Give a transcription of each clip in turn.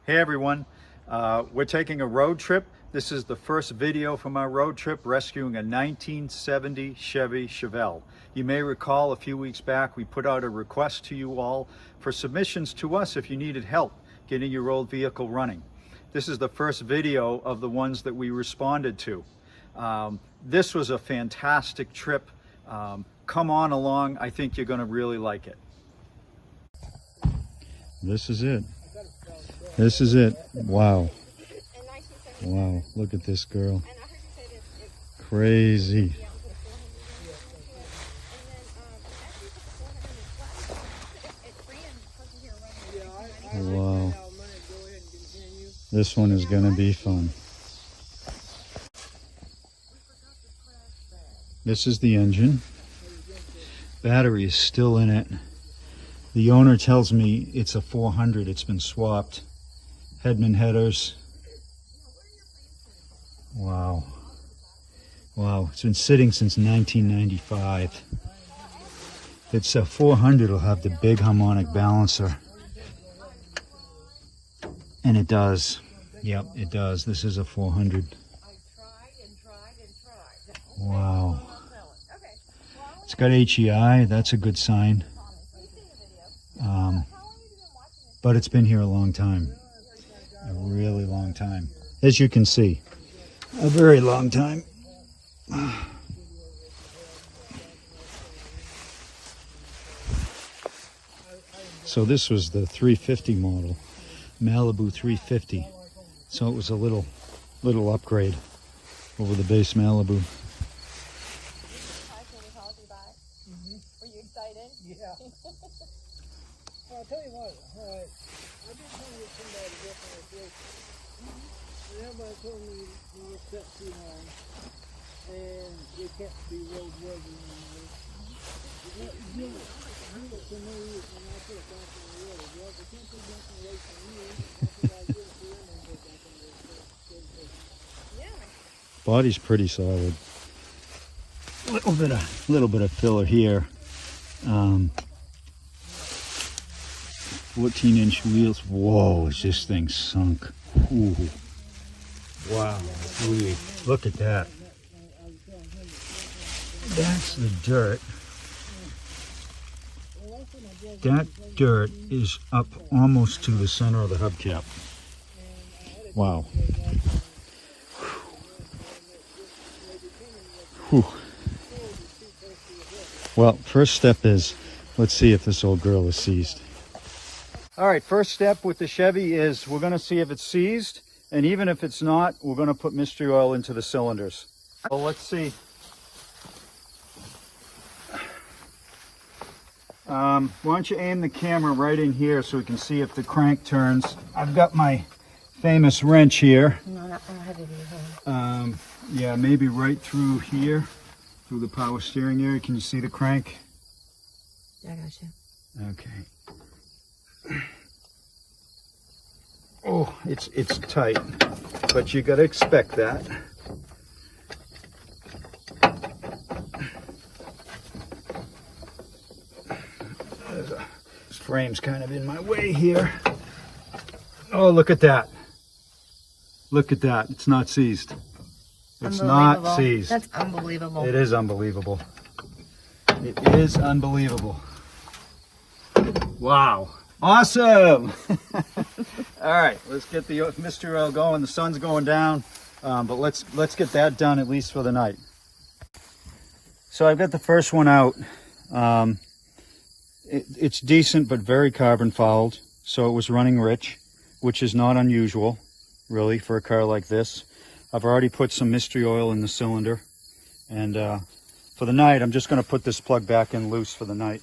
Hey everyone, we're taking a road trip. This is the first video from our road trip rescuing a 1970 Chevy Chevelle. You may recall a few weeks back we put out a request to you all for submissions to us if you needed help getting your old vehicle running. This is the first video of the ones that we responded to. This was a fantastic trip. Come on along, I think you're going to really like it. This is it. This is it. Wow. Wow, look at this girl. Crazy. Wow. This one is going to be fun. This is the engine. Battery is still in it. The owner tells me it's a 400. It's been swapped. Headman headers. Wow. Wow, it's been sitting since 1995. It's a 400. It'll have the big harmonic balancer. And it does. Yep, it does. This is a 400. Wow. It's got HEI. That's a good sign. But it's been here a long time. A really long time. As you can see, a very long time. So this was the 350 model, Malibu 350. So it was a little upgrade over the base Malibu. Were you excited? Yeah. Well, I'll tell you what, all right, I've been trying to get somebody to work on this race. And everybody told me you were set too long, and it can't be roadworthy anymore. What you give it to me, and I'll put it back on the road. Well, if you can't put it back on the road for me, I said I'll give it to you, and then put it back on the road. Yeah. Body's pretty solid. Little bit of filler here. 14-inch wheels. Whoa, is this thing sunk? Ooh. Wow. Look at that. That's the dirt. That dirt is up almost to the center of the hubcap. Wow. Whew. Well, first step is, let's see if this old girl is seized. All right, first step with the Chevy is we're going to see if it's seized, and even if it's not, we're going to put mystery oil into the cylinders. Well, let's see. Why don't you aim the camera right in here so we can see if the crank turns. I've got my famous wrench here. No, I don't have it in your Yeah, maybe right through here, through the power steering area. Can you see the crank? I got you. Okay. Oh, it's tight, but you got to expect that. This frame's kind of in my way here. Oh, look at that. Look at that. It's not seized. It's not seized. That's unbelievable. It is unbelievable. It is unbelievable. Wow. Awesome. All right, let's get the mystery oil going. The sun's going down, but let's get that done at least for the night. So I've got the first one out. It's decent, but very carbon fouled. So it was running rich, which is not unusual, really, for a car like this. I've already put some mystery oil in the cylinder, and for the night, I'm just going to put this plug back in loose for the night.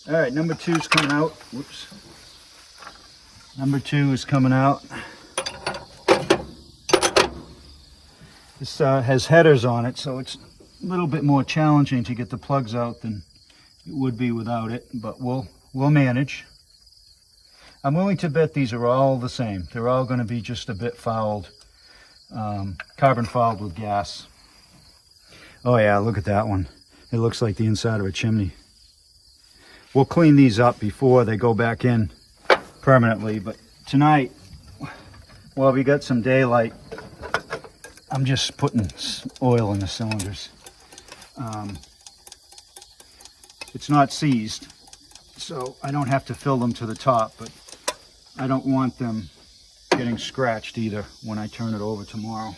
All right, number 2's coming out. Whoops. Number 2 is coming out. This has headers on it, so it's a little bit more challenging to get the plugs out than it would be without it, but we'll manage. I'm willing to bet these are all the same. They're all going to be just a bit fouled, carbon fouled with gas. Oh yeah, look at that one. It looks like the inside of a chimney. We'll clean these up before they go back in permanently, but tonight, while we got some daylight, I'm just putting oil in the cylinders. It's not seized, so I don't have to fill them to the top, but I don't want them getting scratched either when I turn it over tomorrow.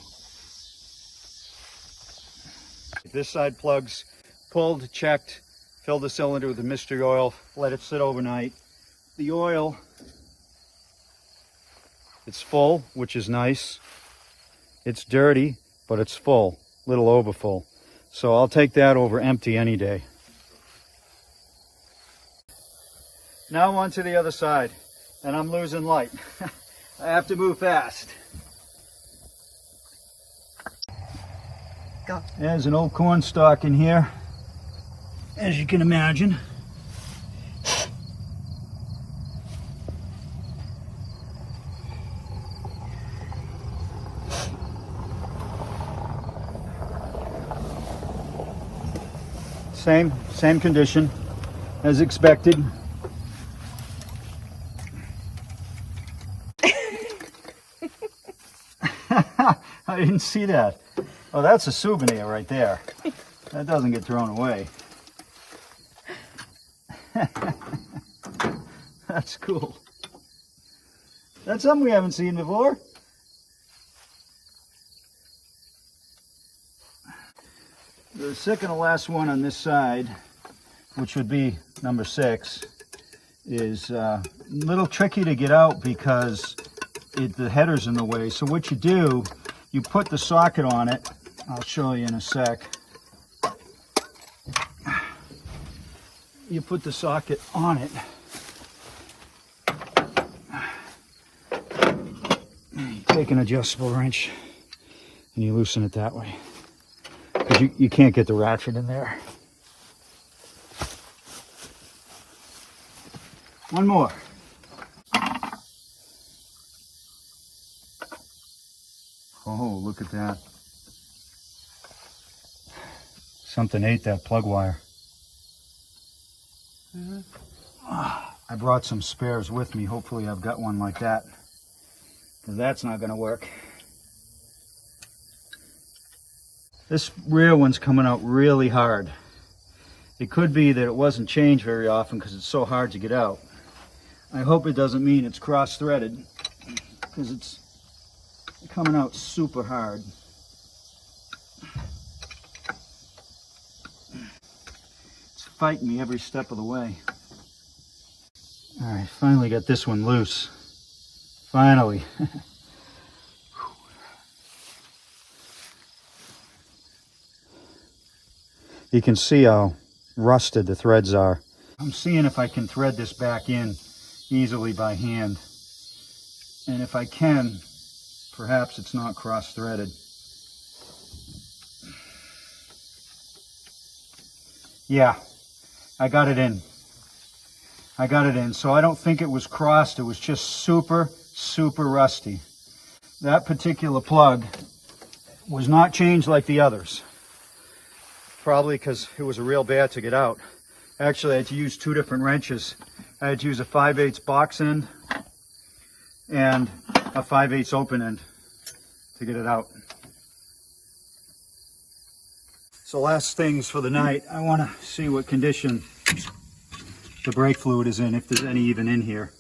This side plug's pulled, checked, filled the cylinder with the mystery oil, let it sit overnight. The oil, it's full, which is nice. It's dirty, but it's full, little over full. So I'll take that over empty any day. Now on to the other side, and I'm losing light. I have to move fast. Go. There's an old corn stalk in here, as you can imagine. Same condition as expected. I didn't see that. Oh, that's a souvenir right there. That doesn't get thrown away. That's cool. That's something we haven't seen before. The second to last one on this side, which would be number 6, is a little tricky to get out because the header's in the way. So what you do, you put the socket on it. I'll show you in a sec. You put the socket on it. You take an adjustable wrench and you loosen it that way. Because you can't get the ratchet in there. One more. Oh, look at that. Something ate that plug wire. I brought some spares with me. Hopefully I've got one like that, because that's not going to work. This rear one's coming out really hard. It could be that it wasn't changed very often because it's so hard to get out. I hope it doesn't mean it's cross-threaded, because it's coming out super hard. It's fighting me every step of the way. All right, finally got this one loose. Finally. You can see how rusted the threads are. I'm seeing if I can thread this back in easily by hand. And if I can, perhaps it's not cross-threaded. Yeah, I got it in. I got it in. So I don't think it was crossed. It was just super, super rusty. That particular plug was not changed like the others. Probably because it was a real bad to get out. Actually, I had to use 2 different wrenches. I had to use a 5/8 box end and a 5/8 open end to get it out. So last things for the night, I want to see what condition the brake fluid is in, if there's any even in here.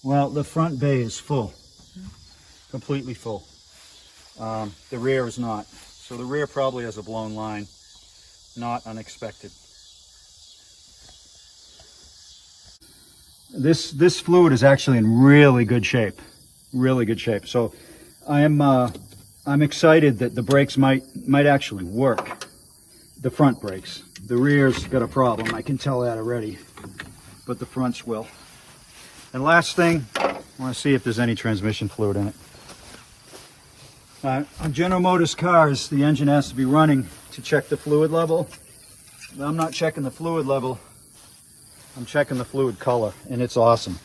Well, the front bay is full, completely full. The rear is not. So the rear probably has a blown line, not unexpected. This fluid is actually in really good shape, really good shape. So I'm excited that the brakes might actually work, the front brakes. The rear's got a problem, I can tell that already, but the fronts will. And last thing, I want to see if there's any transmission fluid in it. On General Motors cars, the engine has to be running to check the fluid level. I'm not checking the fluid level, I'm checking the fluid color, and it's awesome.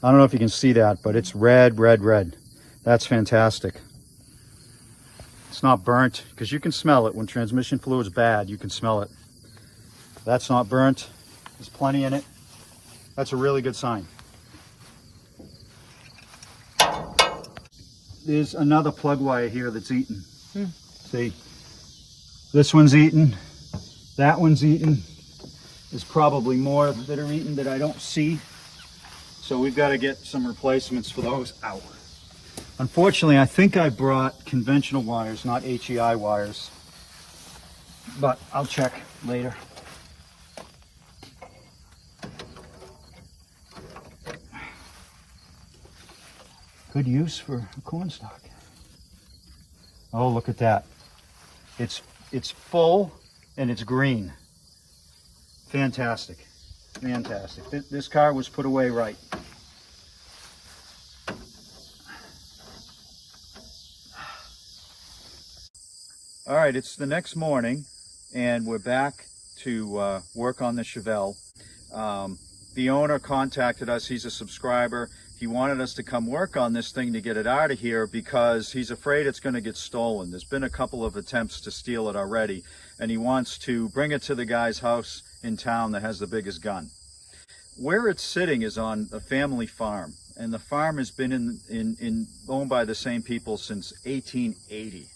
I don't know if you can see that, but it's red, red, red. That's fantastic. It's not burnt, because you can smell it. When transmission fluid's bad, you can smell it. That's not burnt. There's plenty in it. That's a really good sign. There's another plug wire here that's eaten. See, this one's eaten. That one's eaten. There's probably more that are eaten that I don't see. So we've got to get some replacements for those out. Unfortunately, I think I brought conventional wires, not HEI wires. But I'll check later. Good use for a cornstalk. Oh, look at that. It's full and it's green. Fantastic. Fantastic. This car was put away right. All right, it's the next morning and we're back to work on the Chevelle. The owner contacted us. He's a subscriber. He wanted us to come work on this thing to get it out of here because he's afraid it's going to get stolen. There's been a couple of attempts to steal it already, and he wants to bring it to the guy's house in town that has the biggest gun. Where it's sitting is on a family farm, and the farm has been owned by the same people since 1880.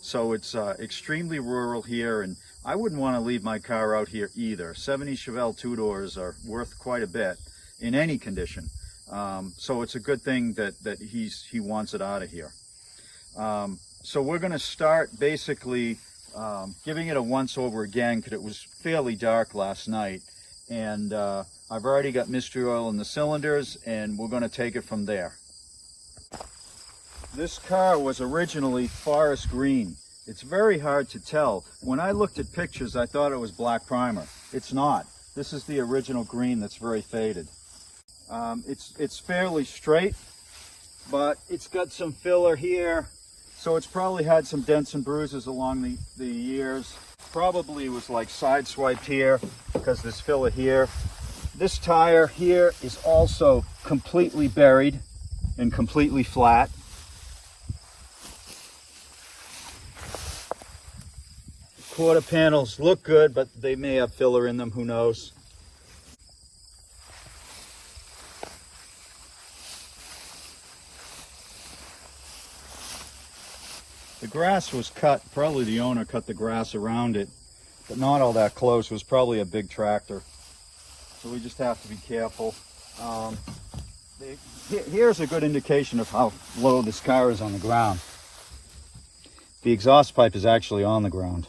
So it's extremely rural here, and I wouldn't want to leave my car out here either. 70 Chevelle two-doors are worth quite a bit in any condition. So it's a good thing that he wants it out of here. So we're going to start basically giving it a once over again because it was fairly dark last night, and I've already got mystery oil in the cylinders, and we're going to take it from there. This car was originally forest green. It's very hard to tell. When I looked at pictures, I thought it was black primer. It's not. This is the original green that's very faded. It's fairly straight, but it's got some filler here, so it's probably had some dents and bruises along the years. Probably was like sideswiped here because there's filler here. This tire here is also completely buried and completely flat. Quarter panels look good, but they may have filler in them, who knows. The grass was cut, probably the owner cut the grass around it, but not all that close. It was probably a big tractor. So we just have to be careful. Here's a good indication of how low this car is on the ground. The exhaust pipe is actually on the ground.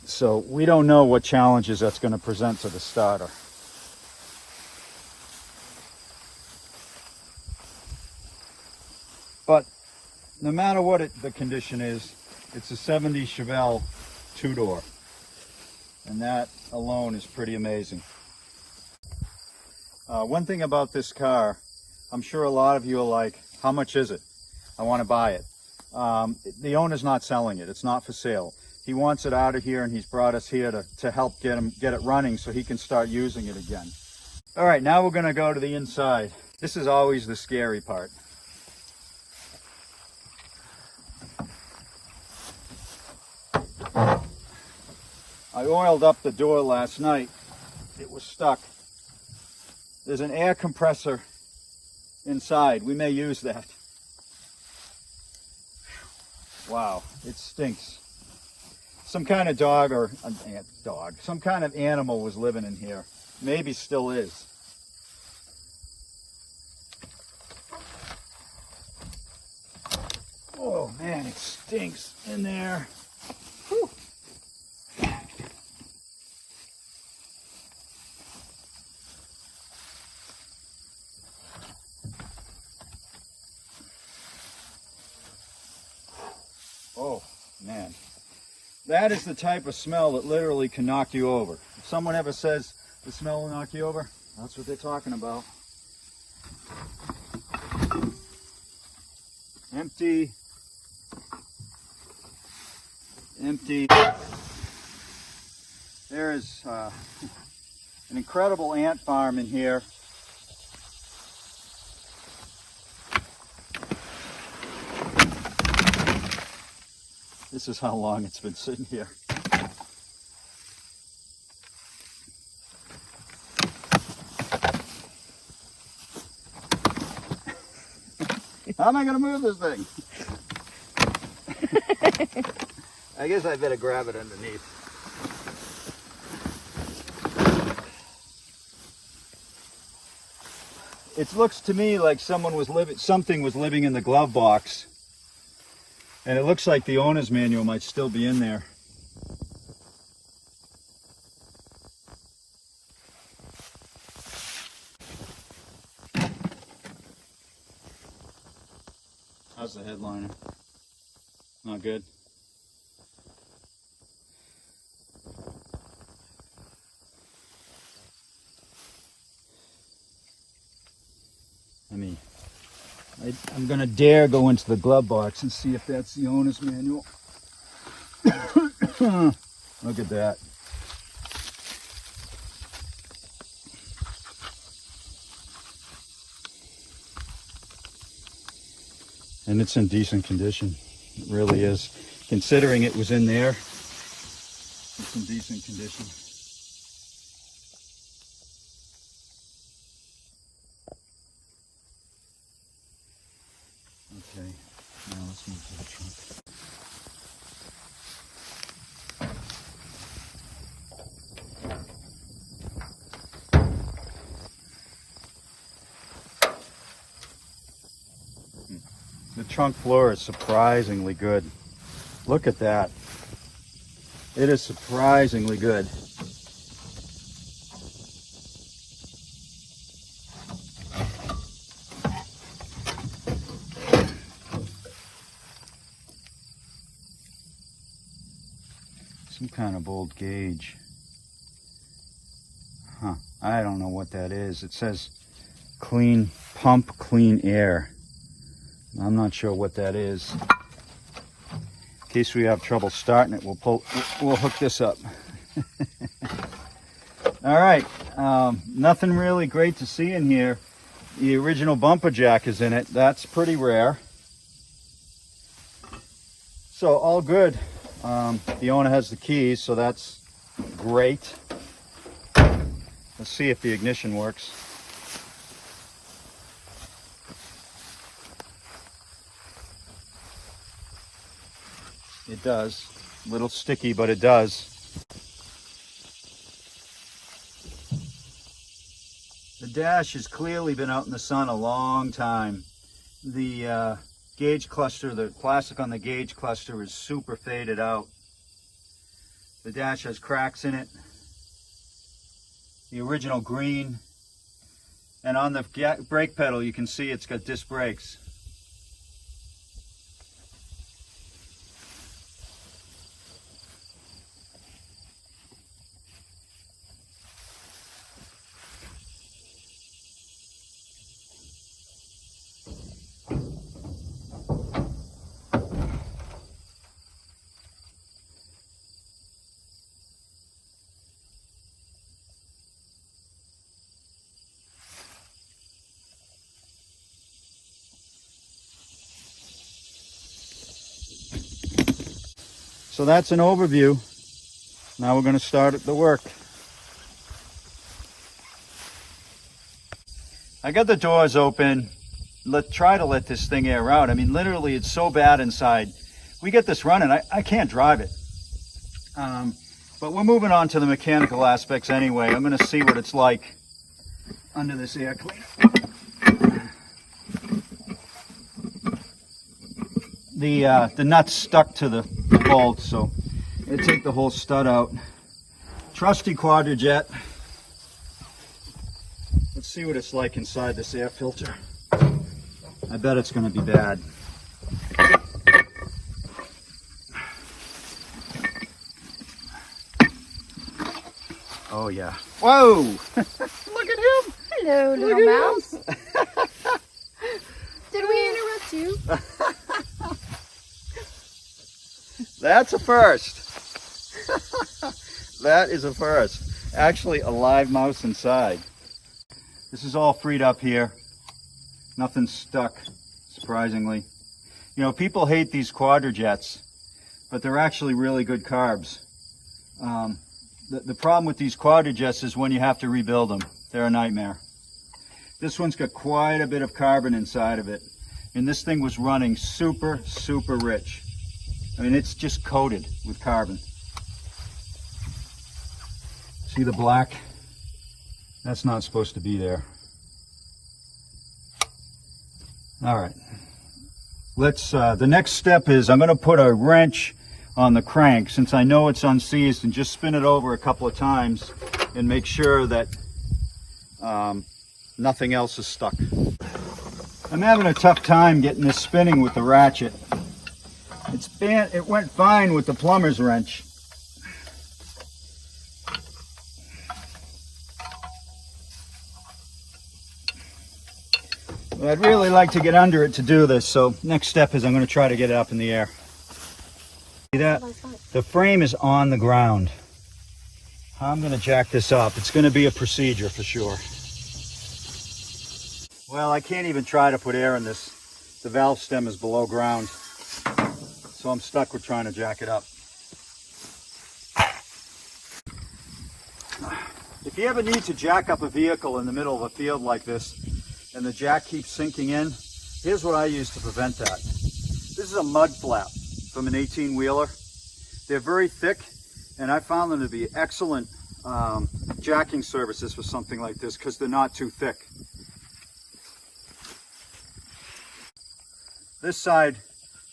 So we don't know what challenges that's going to present to the starter. But no matter what the condition is, it's a 70 Chevelle two-door. And that alone is pretty amazing. One thing about this car, I'm sure a lot of you are like, how much is it? I want to buy it. The owner's not selling it. It's not for sale. He wants it out of here, and he's brought us here to help get it running so he can start using it again. All right, now we're going to go to the inside. This is always the scary part. I oiled up the door last night. It was stuck. There's an air compressor inside. We may use that. Wow, it stinks. Some kind of dog or some kind of animal was living in here. Maybe still is. Oh man, it stinks in there. Whew. Oh man, that is the type of smell that literally can knock you over. If someone ever says the smell will knock you over, that's what they're talking about. Empty. Empty. There is an incredible ant farm in here. This is how long it's been sitting here. How am I going to move this thing? I guess I better grab it underneath. It looks to me like something was living in the glove box. And it looks like the owner's manual might still be in there. How's the headliner? Not good. I'm gonna dare go into the glove box and see if that's the owner's manual. Look at that. And it's in decent condition. It really is. Considering it was in there, it's in decent condition. Okay, now let's move to the trunk. The trunk floor is surprisingly good. Look at that. It is surprisingly good. Some kind of old gauge. Huh, I don't know what that is. It says clean pump, clean air. I'm not sure what that is. In case we have trouble starting it, we'll hook this up. All right, nothing really great to see in here. The original bumper jack is in it. That's pretty rare. So all good. The owner has the keys, so that's great. Let's see if the ignition works. It does. A little sticky, but it does. The dash has clearly been out in the sun a long time. The gauge cluster, the plastic on the gauge cluster is super faded out. The dash has cracks in it. The original green. And on the brake pedal, you can see it's got disc brakes. So that's an overview. Now we're going to start the work. I got the doors open. Try to let this thing air out. I mean, literally, it's so bad inside. We get this running. I can't drive it. But we're moving on to the mechanical aspects anyway. I'm going to see what it's like under this air cleaner. The nut's stuck to the bolt, so I take the whole stud out. Trusty Quadrajet. Let's see what it's like inside this air filter. I bet it's going to be bad. Oh yeah. Whoa! Look at him! Hello, little mouse. Did we interrupt you? That's a first. That is a first. Actually, a live mouse inside. This is all freed up here. Nothing's stuck, surprisingly. You know, people hate these Quadrajets, but they're actually really good carbs. The problem with these quadrajets is when you have to rebuild them. They're a nightmare. This one's got quite a bit of carbon inside of it. And this thing was running super, super rich. I mean, it's just coated with carbon. See the black? That's not supposed to be there. All right. The next step is I'm going to put a wrench on the crank, since I know it's unseized, and just spin it over a couple of times and make sure that nothing else is stuck. I'm having a tough time getting this spinning with the ratchet. It went fine with the plumber's wrench. But I'd really like to get under it to do this, so next step is I'm going to try to get it up in the air. See that? The frame is on the ground. I'm going to jack this up. It's going to be a procedure for sure. Well, I can't even try to put air in this. The valve stem is below ground, so I'm stuck with trying to jack it up. If you ever need to jack up a vehicle in the middle of a field like this and the jack keeps sinking in, here's what I use to prevent that. This is a mud flap from an 18-wheeler. They're very thick, and I found them to be excellent jacking services for something like this because they're not too thick. This side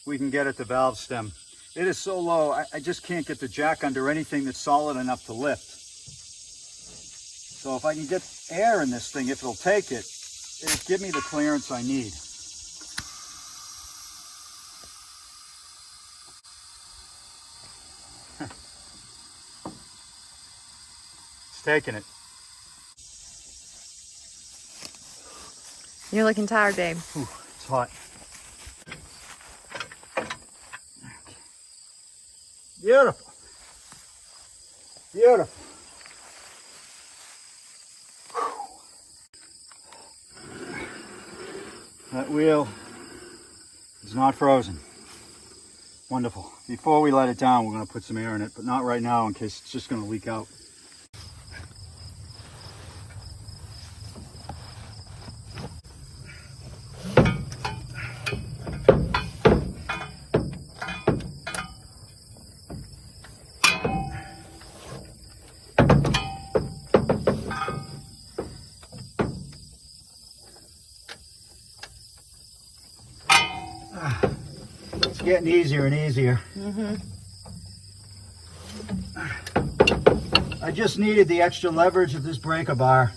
we can get at the valve stem. It is so low, I just can't get the jack under anything that's solid enough to lift. So if I can get air in this thing, if it'll take it, it'll give me the clearance I need. It's taking it. You're looking tired, babe. Ooh, it's hot. Beautiful. Beautiful. That wheel is not frozen. Wonderful. Before we let it down, we're going to put some air in it, but not right now in case it's just going to leak out. It's getting easier and easier. I just needed the extra leverage of this breaker bar.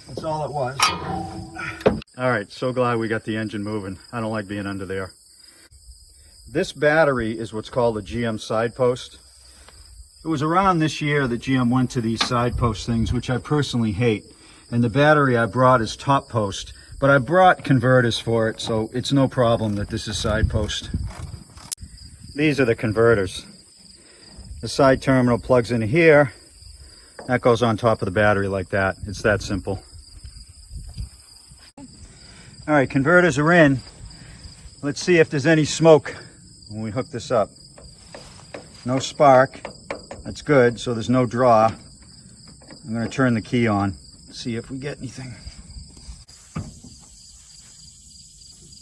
That's all it was. All right, so glad we got the engine moving. I don't like being under there. This battery is what's called a GM side post. It was around this year that GM went to these side post things, which I personally hate. And the battery I brought is top post. But I brought converters for it, so it's no problem that this is side post. These are the converters. The side terminal plugs into here. That goes on top of the battery like that. It's that simple. All right, converters are in. Let's see if there's any smoke when we hook this up. No spark. That's good, so there's no draw. I'm going to turn the key on, see if we get anything.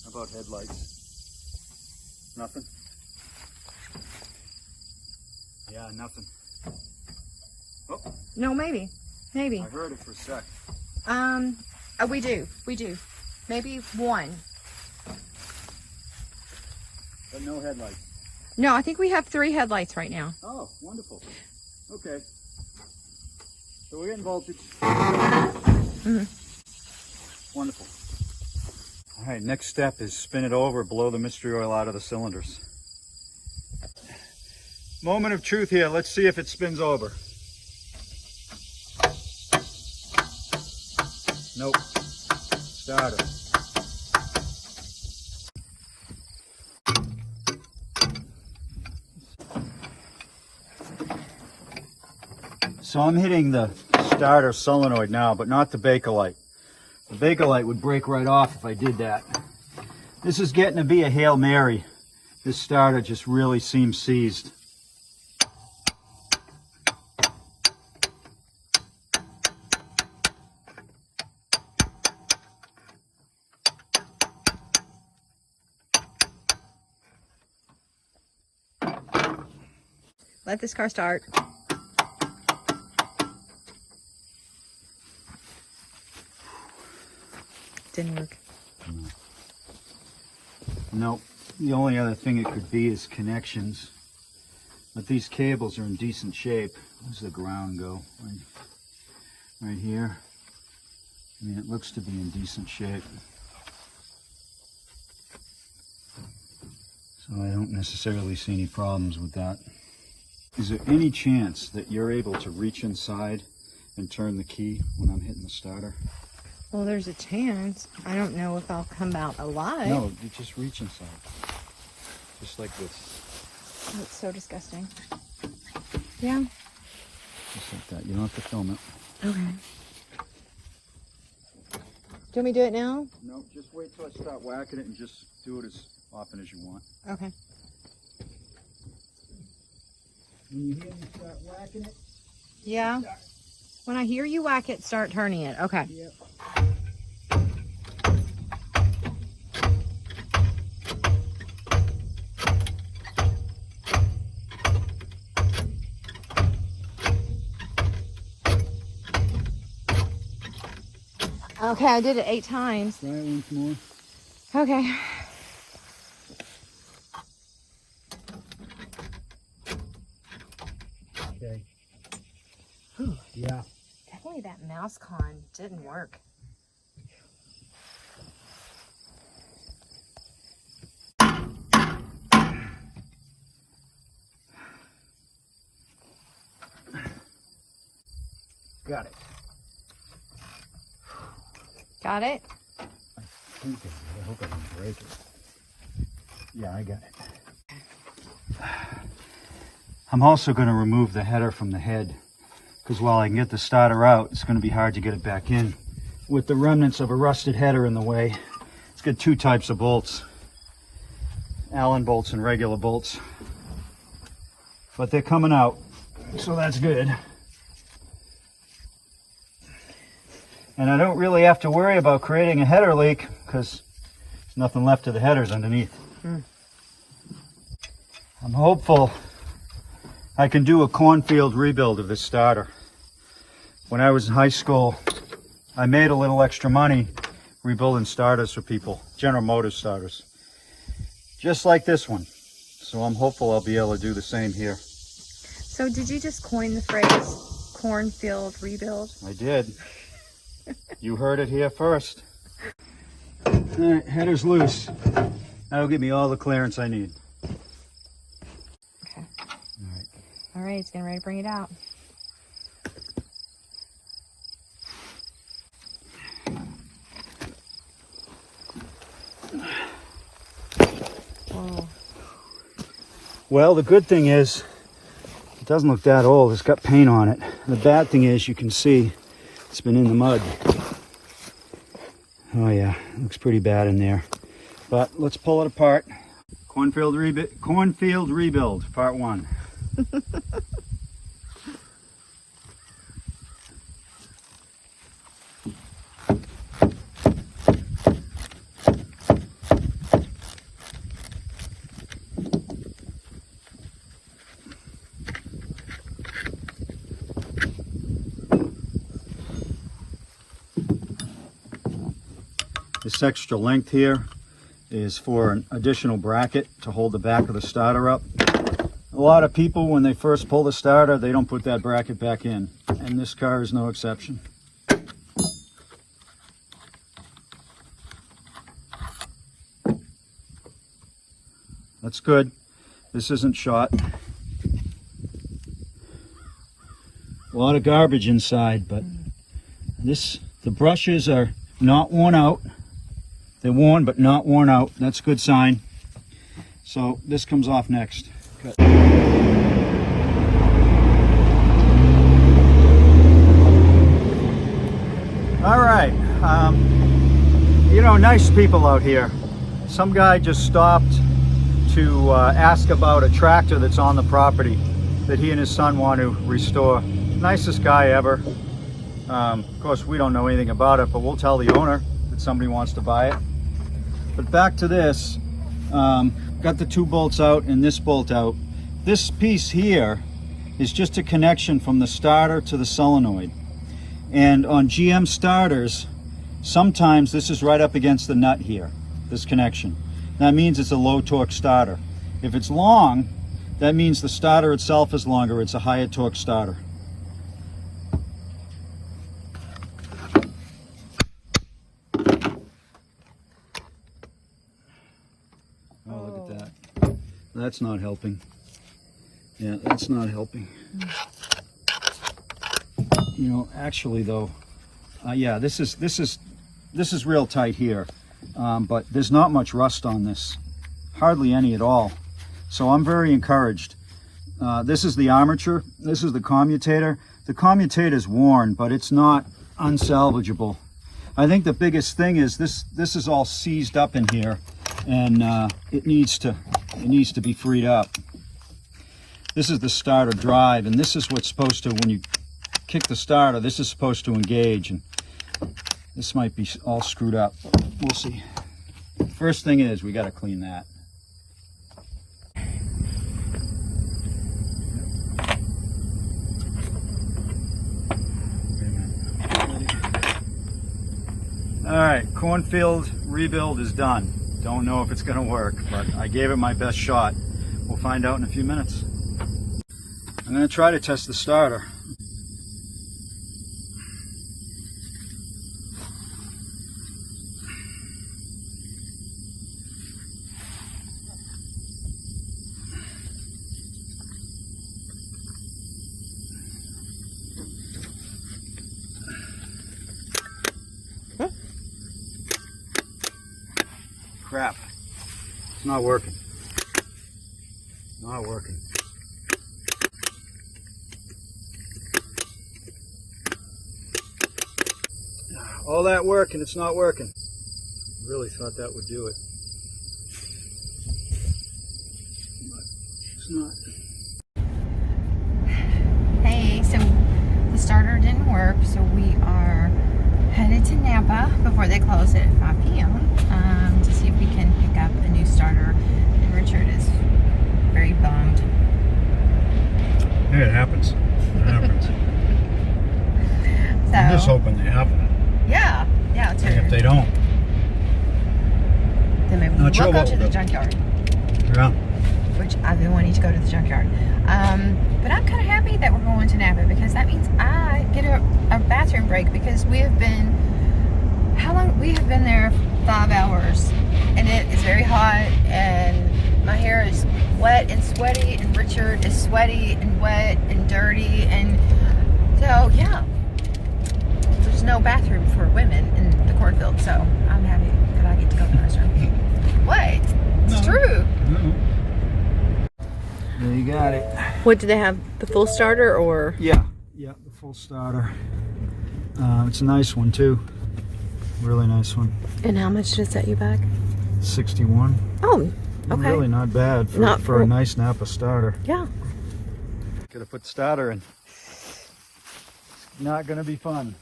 How about headlights? Nothing? Yeah, nothing. Oh, No, maybe. Maybe. I heard it for a sec. We do. Maybe one. But no headlights. No, I think we have 3 headlights right now. Oh, wonderful. Okay. So we're getting voltage. Wonderful. All right, next step is spin it over, blow the mystery oil out of the cylinders. Moment of truth here. Let's see if it spins over. Nope. Starter. So I'm hitting the starter solenoid now, but not the Bakelite. The Bakelite would break right off if I did that. This is getting to be a Hail Mary This starter just really seems seized. Let this car start. Didn't work. Nope. The only other thing it could be is connections. But these cables are in decent shape. Where's the ground go? Right here. I mean, it looks to be in decent shape. So I don't necessarily see any problems with that. Is there any chance that you're able to reach inside and turn the key when I'm hitting the starter? Well, there's a chance. I don't know if I'll come out alive. No, you just reach inside. Just like this. That's so disgusting. Yeah. Just like that. You don't have to film it. Okay. Do you want me to do it now? No, just wait till I start whacking it and just do it as often as you want. Okay. When you hear me start whacking it? Yeah. When I hear you whack it, start turning it. Okay. Yep. Okay, I did it 8 times. Try it once more. Okay. Okay. Whew, yeah. Definitely that mouse con didn't work. Got it. Got it? I think I did. I hope I didn't break it. Yeah, I got it. I'm also going to remove the header from the head, because while I can get the starter out, it's going to be hard to get it back in with the remnants of a rusted header in the way. It's got 2 types of bolts, Allen bolts and regular bolts, but they're coming out, so that's good. And I don't really have to worry about creating a header leak because there's nothing left of the headers underneath. I'm hopeful I can do a cornfield rebuild of this starter. When I was in high school, I made a little extra money rebuilding starters for people, General Motors starters, just like this one. So I'm hopeful I'll be able to do the same here. So did you just coin the phrase cornfield rebuild? I did. You heard it here first. All right, header's loose. That'll give me all the clearance I need. Okay. All right. All right, it's getting ready to bring it out. Whoa. Well, the good thing is it doesn't look that old. It's got paint on it. The bad thing is you can see it's been in the mud. Oh yeah, looks pretty bad in there. But let's pull it apart. Cornfield rebuild, part 1. This extra length here is for an additional bracket to hold the back of the starter up. A lot of people, when they first pull the starter, they don't put that bracket back in, and this car is no exception. That's good. This isn't shot. A lot of garbage inside, but the brushes are not worn out. They're worn, but not worn out. That's a good sign. So this comes off next. Good. All right. You know, nice people out here. Some guy just stopped to ask about a tractor that's on the property that he and his son want to restore. Nicest guy ever. Of course, we don't know anything about it, but we'll tell the owner that somebody wants to buy it. But back to this, got the 2 bolts out and this bolt out. This piece here is just a connection from the starter to the solenoid. And on GM starters, sometimes this is right up against the nut here, this connection. That means it's a low torque starter. If it's long, that means the starter itself is longer. It's a higher torque starter. Oh, look at that. That's not helping. Yeah, that's not helping. You know, actually though, yeah, this is real tight here, but there's not much rust on this, hardly any at all. So I'm very encouraged. This is the armature. This is the commutator. The commutator is worn, but it's not unsalvageable. I think the biggest thing is this is all seized up in here, and it needs to be freed up. This is the starter drive, and this is what's supposed to, when you kick the starter, this is supposed to engage, and this might be all screwed up. We'll see. First thing is, we got to clean that. All right, cornfield rebuild is done. Don't know if it's going to work, but I gave it my best shot. We'll find out in a few minutes. I'm going to try to test the starter. Crap. It's not working. Not working. All that work and it's not working. Really thought that would do it. But it's not. Hey, so the starter didn't work, so we are headed to Napa before they close it at 5 p.m. To see if we can pick up a new starter. And Richard is very bummed. Yeah, it happens. It happens. So, I'm just hoping they have it. yeah, And if they don't, then maybe we'll go to the junkyard. Yeah. Which I've been wanting to go to the junkyard. But I'm kind of happy that we're going to Napa because that means I get a bathroom break because we have been, how long? We have been there 5 hours and it is very hot and my hair is wet and sweaty and Richard is sweaty and wet and dirty, and so yeah, there's no bathroom for women in the cornfield, so I'm happy that I get to go to the restroom. What? It's true. No. There you got it. What, do they have the full starter or? Yeah, the full starter. It's a nice one too. Really nice one. And how much did it set you back? 61. Oh, okay. Really not bad for a nice Napa starter. Yeah. Could have put the starter in. Not gonna be fun.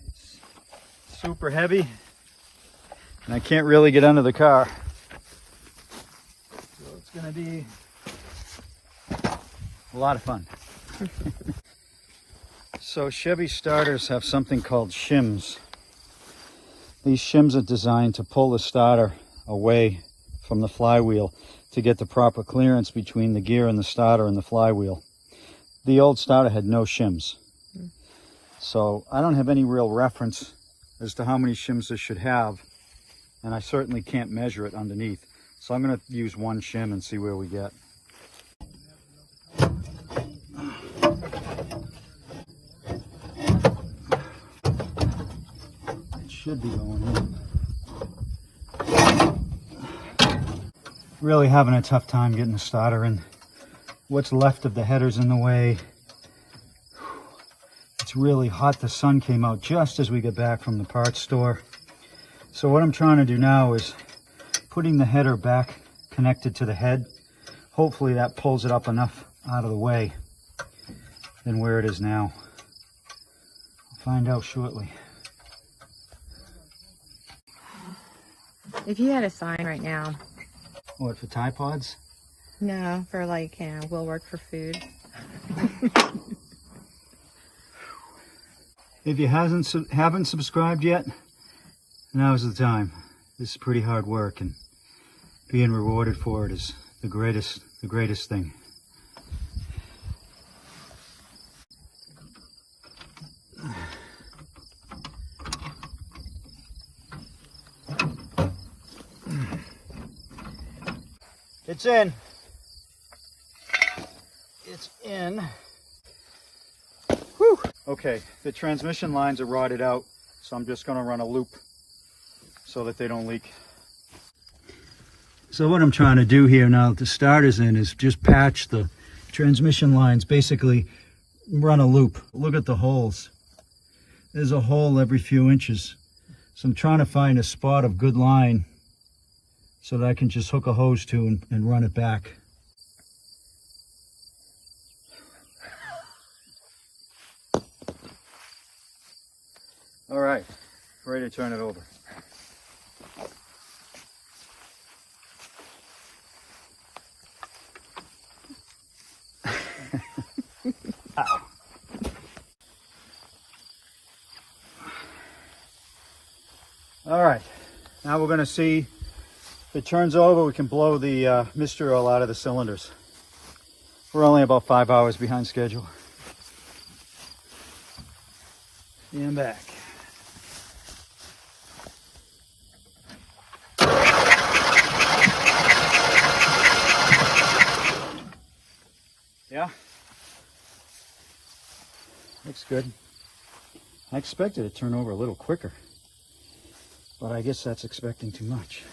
It's super heavy and I can't really get under the car. So it's gonna be a lot of fun. So Chevy starters have something called shims. These shims are designed to pull the starter away from the flywheel to get the proper clearance between the gear and the starter and the flywheel. The old starter had no shims. So I don't have any real reference as to how many shims this should have, and I certainly can't measure it underneath. So I'm going to use one shim and see where we get. Should be going in. Really having a tough time getting the starter in. What's left of the header's in the way. It's really hot. The sun came out just as we get back from the parts store. So what I'm trying to do now is putting the header back connected to the head. Hopefully that pulls it up enough out of the way than where it is now. I'll find out shortly. If you had a sign right now. What, for Tide Pods? No, for like, we'll work for food. If you haven't subscribed yet, now's the time. This is pretty hard work, and being rewarded for it is the greatest thing. It's in. It's in. Whew. Okay, the transmission lines are rotted out, so I'm just going to run a loop so that they don't leak. So what I'm trying to do here now that the starter's in is just patch the transmission lines, basically run a loop. Look at the holes. There's a hole every few inches. So I'm trying to find a spot of good line so that I can just hook a hose to and run it back. All right, ready to turn it over. Ow. All right, now we're going to see if it turns over, we can blow the mist oil out of the cylinders. We're only about 5 hours behind schedule. And back. Yeah, looks good. I expected it to turn over a little quicker, but I guess that's expecting too much.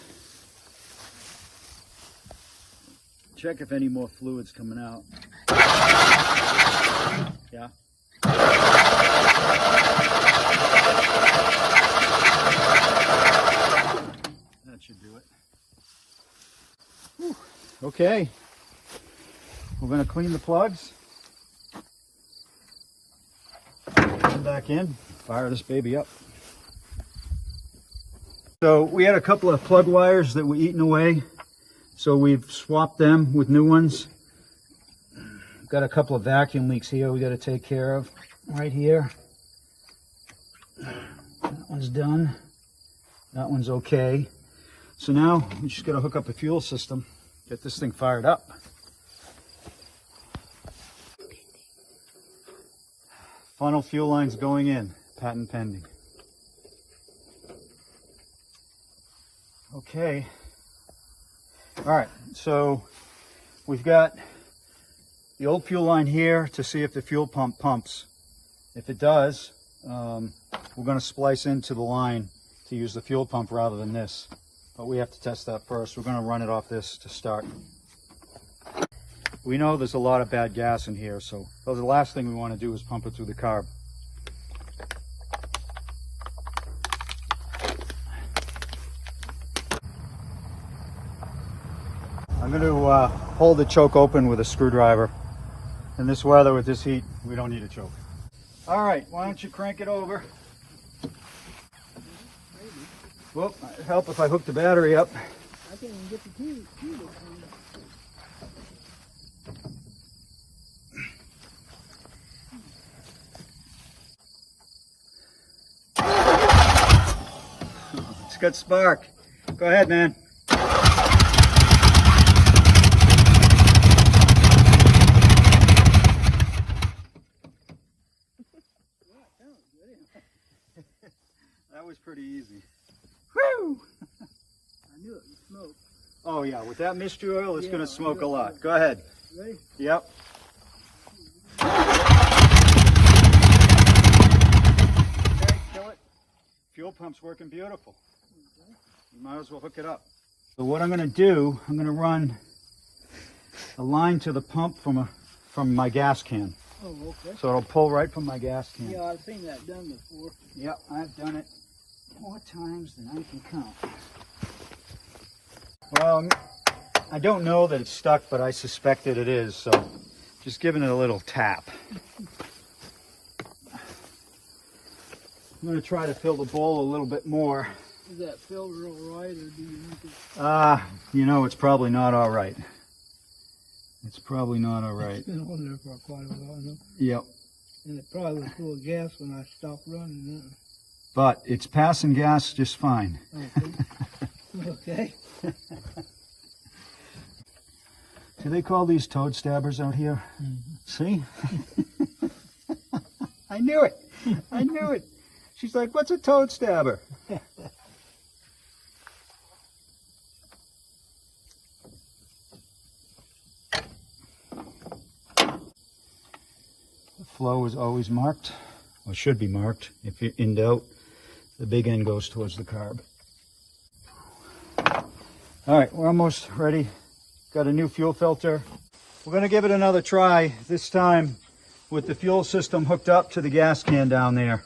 Check if any more fluid's coming out. Yeah. That should do it. Whew. Okay. We're going to clean the plugs. Come back in, fire this baby up. So we had a couple of plug wires that were eaten away. So we've swapped them with new ones. Got a couple of vacuum leaks here we got to take care of. Right here. That one's done. That one's okay. So now we just got to hook up a fuel system, get this thing fired up. Funnel fuel lines going in, patent pending. Okay. All right, so we've got the old fuel line here to see if the fuel pump pumps. If it does, we're going to splice into the line to use the fuel pump rather than this. But we have to test that first. We're going to run it off this to start. We know there's a lot of bad gas in here, so the last thing we want to do is pump it through the carb. I'm going to hold the choke open with a screwdriver. In this weather with this heat, we don't need a choke. All right, why don't you crank it over? Well, it'd help if I hook the battery up. I can't even get the key. It's got spark. Go ahead, man. That was pretty easy. Woo! I knew it would smoke. Oh yeah, with that mist oil, it's going to smoke a I lot. Go ahead. Ready? Yep. Okay, kill it. Fuel pump's working beautiful. You might as well hook it up. So what I'm going to do, I'm going to run a line to the pump from my gas can. Oh, okay. So it'll pull right from my gas can. Yeah, I've seen that done before. Yep, I've done it. More times than I can count. Well, I don't know that it's stuck, but I suspect that it is, so just giving it a little tap. I'm going to try to fill the bowl a little bit more. Is that filled real right, or do you need to? You know, it's probably not all right. It's probably not all right. It's been on there for quite a while, no? Yep. And it probably was full of gas when I stopped running. But it's passing gas just fine. Okay. Do they call these toad stabbers out here? Mm-hmm. See? I knew it. I knew it. She's like, what's a toad stabber? The flow is always marked, or should be marked. If you're in doubt, the big end goes towards the carb. All right, we're almost ready. Got a new fuel filter. We're going to give it another try, this time with the fuel system hooked up to the gas can down there.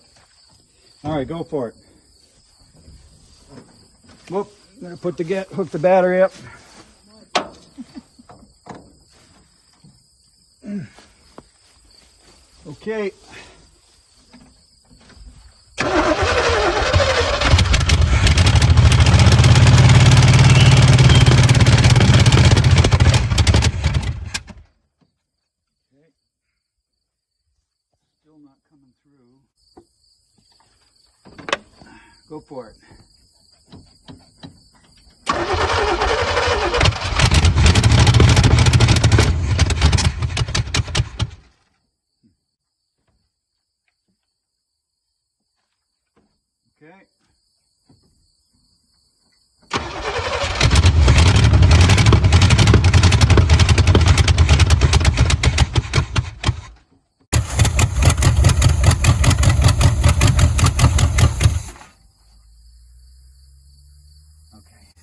All right, go for it. Whoop, I'm going to hook the battery up. Okay. Still not coming through. Go for it. Okay.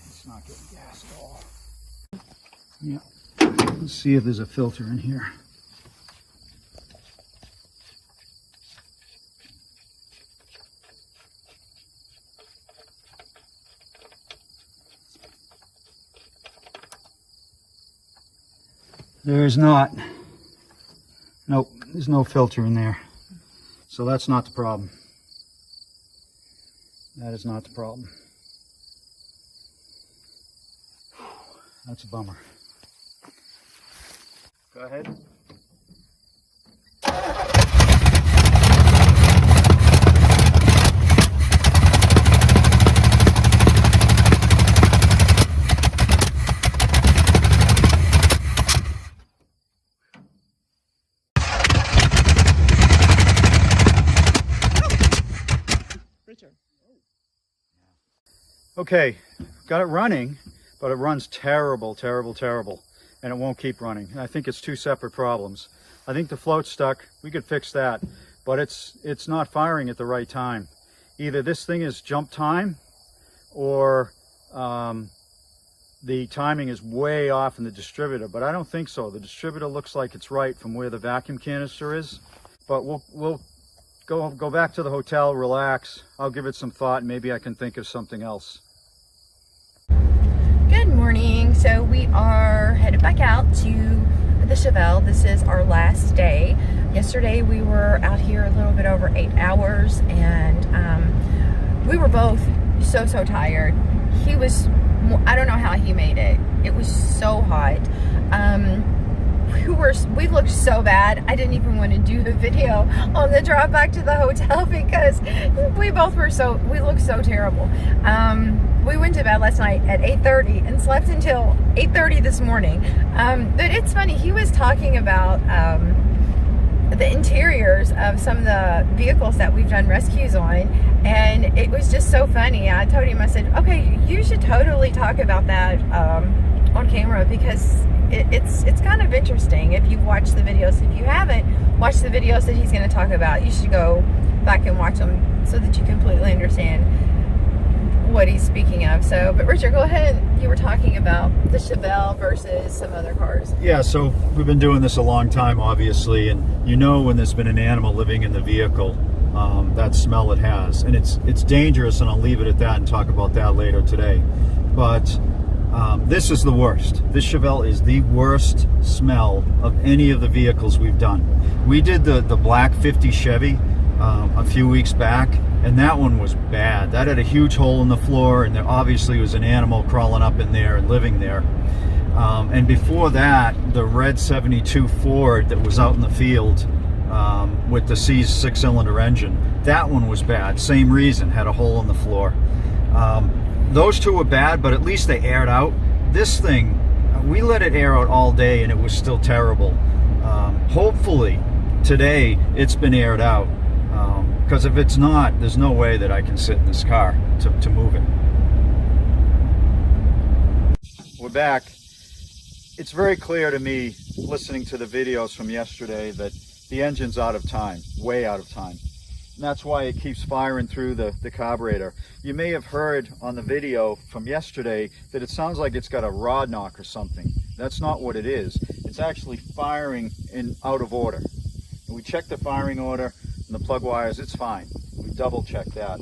It's not getting gas at all. Yeah. Let's see if there's a filter in here. There is not. Nope, there's no filter in there. So that's not the problem. That is not the problem. That's a bummer. Go ahead. Okay, got it running, but it runs terrible, terrible, terrible, and it won't keep running. And I think it's two separate problems. I think the float's stuck. We could fix that, but it's not firing at the right time. Either this thing is jump time, or the timing is way off in the distributor. But I don't think so. The distributor looks like it's right from where the vacuum canister is. But we'll go back to the hotel, relax. I'll give it some thought, and maybe I can think of something else. Good morning. So we are headed back out to the Chevelle. This is our last day. Yesterday we were out here a little bit over 8 hours, and we were both so tired. He was, I don't know how he made it. It was so hot. We looked so bad. I didn't even want to do the video on the drive back to the hotel because we looked so terrible. We went to bed last night at 8:30 and slept until 8:30 this morning. But it's funny, he was talking about the interiors of some of the vehicles that we've done rescues on, and it was just so funny. I told him, I said, okay, you should totally talk about that on camera, because it's kind of interesting if you've watched the videos. If you haven't watched the videos that he's going to talk about, you should go back and watch them so that you completely understand what he's speaking of. So, but Richard, go ahead. You were talking about the Chevelle versus some other cars. Yeah, so we've been doing this a long time, obviously, and you know when there's been an animal living in the vehicle, that smell it has. And it's dangerous, and I'll leave it at that and talk about that later today. But this is the worst. This Chevelle is the worst smell of any of the vehicles we've done. We did the black 50 Chevy a few weeks back, and that one was bad. That had a huge hole in the floor, and there obviously was an animal crawling up in there and living there. And before that, the red 72 Ford that was out in the field with the C's 6-cylinder engine, that one was bad. Same reason, had a hole in the floor. Those two were bad, but at least they aired out. This thing, we let it air out all day and it was still terrible. Hopefully today it's been aired out, because if it's not, there's no way that I can sit in this car to move it. We're back. It's very clear to me, listening to the videos from yesterday, that the engine's out of time, way out of time. And that's why it keeps firing through the carburetor. You may have heard on the video from yesterday that it sounds like it's got a rod knock or something. That's not what it is. It's actually firing in out of order. And we checked the firing order and the plug wires, it's fine. We double checked that.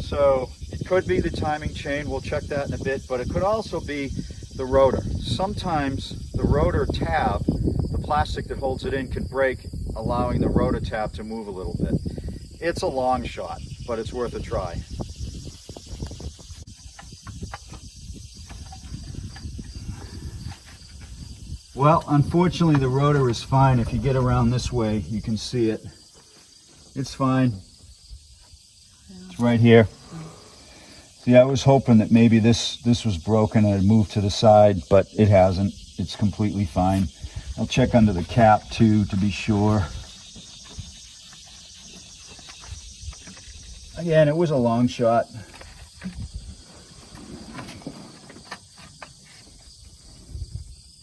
So it could be the timing chain, we'll check that in a bit, but it could also be the rotor. Sometimes the rotor tab, the plastic that holds it in, can break, allowing the rotor tab to move a little bit. It's a long shot, but it's worth a try. Well, unfortunately the rotor is fine. If you get around this way, you can see it. It's fine. It's right here. See, I was hoping that maybe this was broken and it moved to the side, but it hasn't. It's completely fine. I'll check under the cap too to be sure. Again, it was a long shot.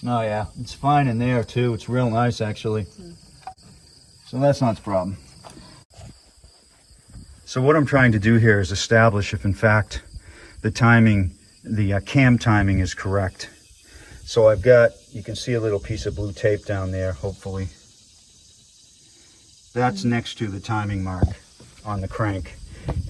Oh yeah, it's fine in there too. It's real nice actually. So that's not the problem. So what I'm trying to do here is establish if in fact the timing, the cam timing is correct. So I've got, you can see a little piece of blue tape down there, hopefully. That's next to the timing mark on the crank.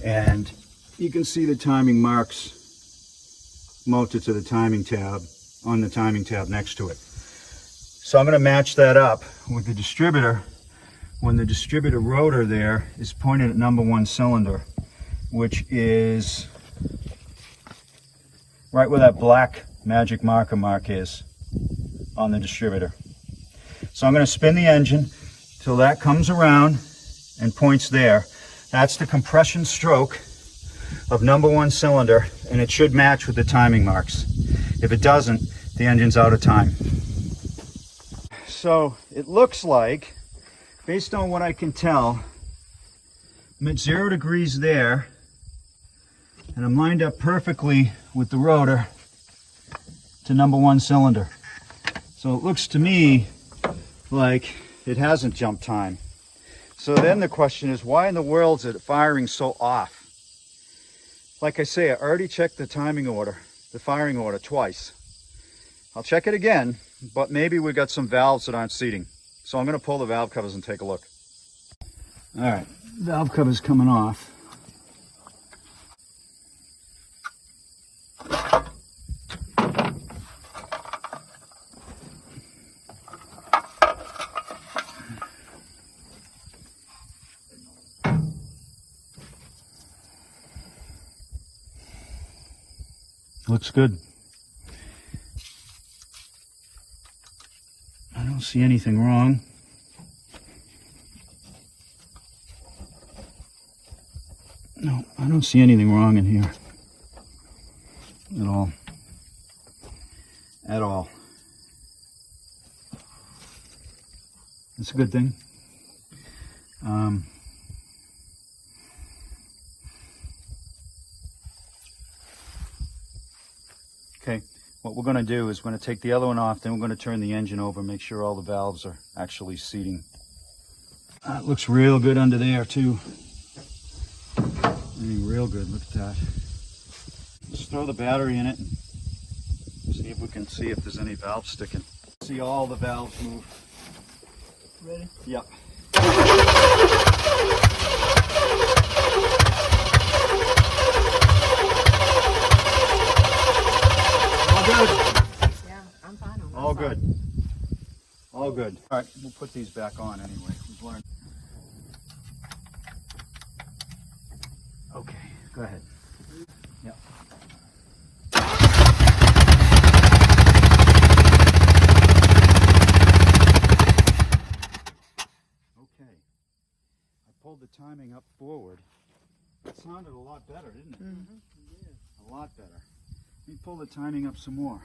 And you can see the timing marks mounted to the timing tab, on the timing tab next to it. So I'm going to match that up with the distributor. When the distributor rotor there is pointed at #1 cylinder, which is right where that black magic marker mark is on the distributor. So I'm going to spin the engine till that comes around and points there. That's the compression stroke of #1 cylinder, and it should match with the timing marks. If it doesn't, the engine's out of time. So it looks like, based on what I can tell, I'm at 0 degrees there, and I'm lined up perfectly with the rotor to #1 cylinder. So it looks to me like it hasn't jumped time. So then the question is, why in the world is it firing so off? Like I say, I already checked the timing order, the firing order twice. I'll check it again, but maybe we got some valves that aren't seating. So I'm going to pull the valve covers and take a look. All right, valve cover's coming off. Looks good. I don't see anything wrong. No, I don't see anything wrong in here at all. At all. That's a good thing. Okay, what we're going to do is we're going to take the other one off, then we're going to turn the engine over, make sure all the valves are actually seating. It looks real good under there too. I mean, real good, look at that. Let's throw the battery in it and see if we can see if there's any valves sticking. See all the valves move. Ready? Yep. All good. Yeah, I'm fine on that All side. good. All good. All right, we'll put these back on anyway. We've learned. Okay, go ahead. Yep. Okay. I pulled the timing up forward. It sounded a lot better, didn't it? Mm-hmm. A lot better. Let me pull the timing up some more.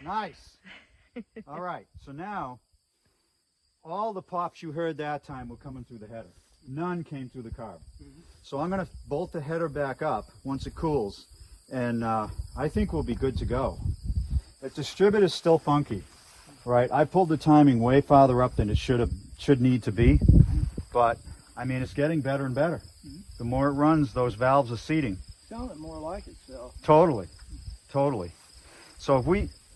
Nice. All right, so now all the pops you heard that time were coming through the header. None came through the carb. So I'm going to bolt the header back up once it cools, and I think we'll be good to go. The distribute is still funky, right? I pulled the timing way farther up than it should need to be, but I mean it's getting better and better. The more it runs, those valves are seating. Sounded more like itself. Totally, totally. So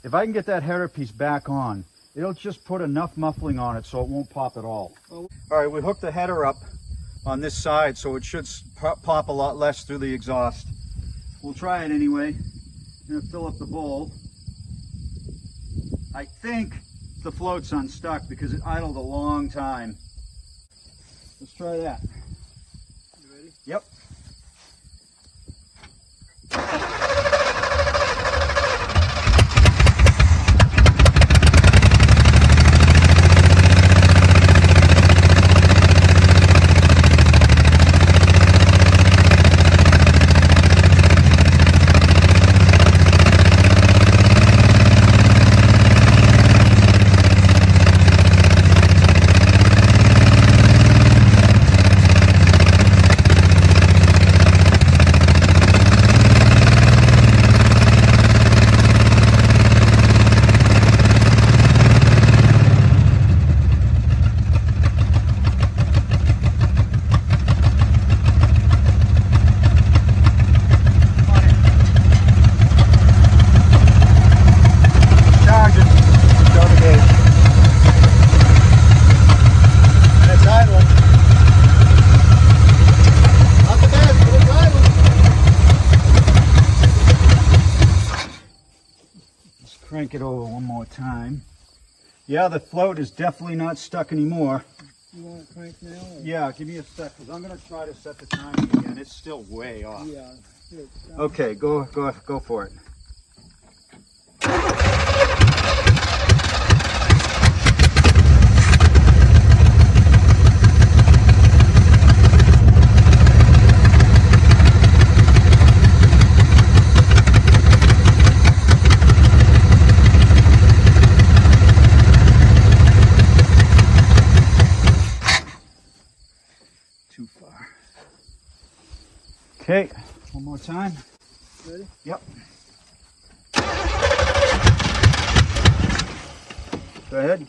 if I can get that header piece back on, it'll just put enough muffling on it so it won't pop at all. All right, we hooked the header up on this side, so it should pop a lot less through the exhaust. We'll try it anyway. I'm gonna fill up the bowl. I think the float's unstuck because it idled a long time. Let's try that. You ready? Yep. Crank it over one more time. Yeah, the float is definitely not stuck anymore. You want it cranked now? Or? Yeah, give me a sec, because I'm going to try to set the timing again. It's still way off. Yeah. Good. Okay, go for it. Too far. Okay, one more time. Ready? Yep. Go ahead.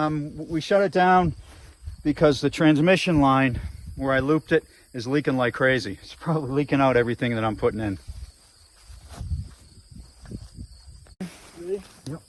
We shut it down because the transmission line where I looped it is leaking like crazy. It's probably leaking out everything that I'm putting in. Ready? Yep.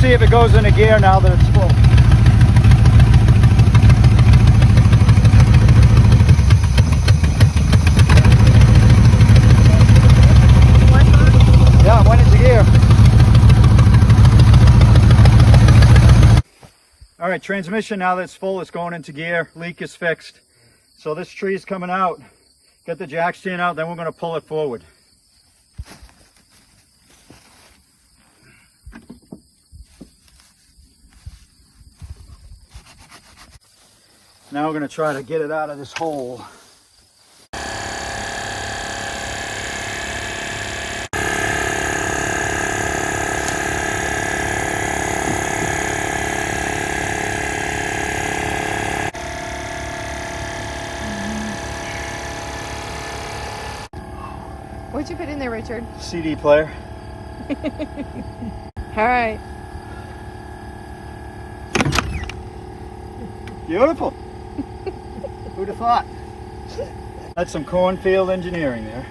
See if it goes into gear now that it's full. Yeah, it went into gear. All right, transmission now that it's full, it's going into gear. Leak is fixed. So this tree is coming out. Get the jack stand out, then we're going to pull it forward. Now we're going to try to get it out of this hole. What'd you put in there, Richard? CD player. All right. Beautiful. Who'd have thought? That's some cornfield engineering there.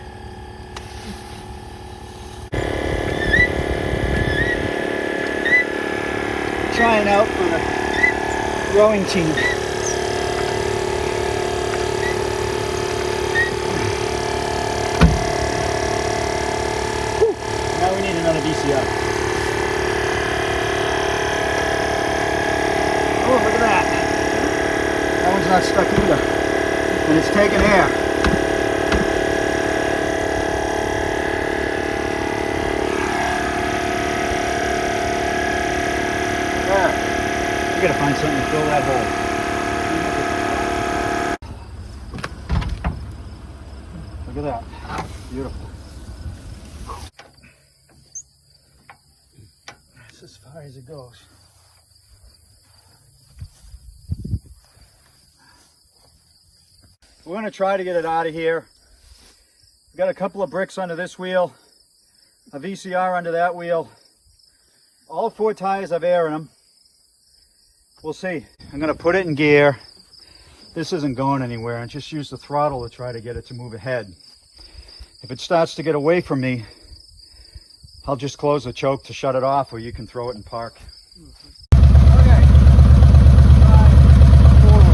Trying out for the rowing team. Whew. Now we need another DCI. Oh, look at that. That one's not stuck either. And it's taking air. Yeah. We gotta find something to fill that hole. Look at that. Beautiful. That's as far as it goes. We're going to try to get it out of here. We've got a couple of bricks under this wheel, a VCR under that wheel. All 4 tires have air in them. We'll see. I'm going to put it in gear. This isn't going anywhere, and just use the throttle to try to get it to move ahead. If it starts to get away from me, I'll just close the choke to shut it off, or you can throw it in park. Okay. Forward.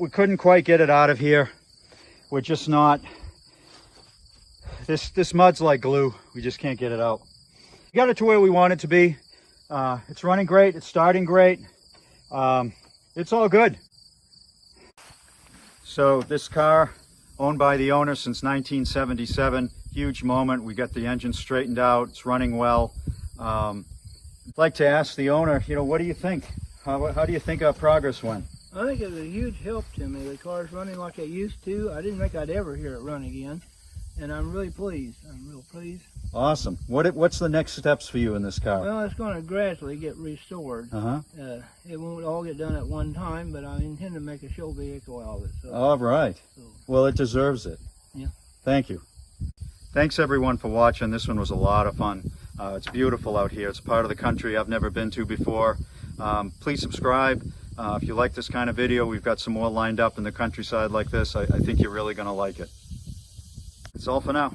we couldn't quite get it out of here. We're just not, this mud's like glue. We just can't get it out. We got it to where we want it to be. It's running great, it's starting great. It's all good. So this car, owned by the owner since 1977, huge moment. We got the engine straightened out, it's running well. I'd like to ask the owner, you know, what do you think? How do you think our progress went? I think it was a huge help to me. The car's running like it used to. I didn't think I'd ever hear it run again, and I'm really pleased. I'm real pleased. Awesome. What's the next steps for you in this car? Well, it's going to gradually get restored. It won't all get done at one time, but I intend to make a show vehicle out of it. So, All right. Well, it deserves it. Yeah. Thank you. Thanks everyone for watching. This one was a lot of fun. It's beautiful out here. It's a part of the country I've never been to before. Please subscribe. If you like this kind of video, we've got some more lined up in the countryside like this. I think you're really going to like it. That's all for now.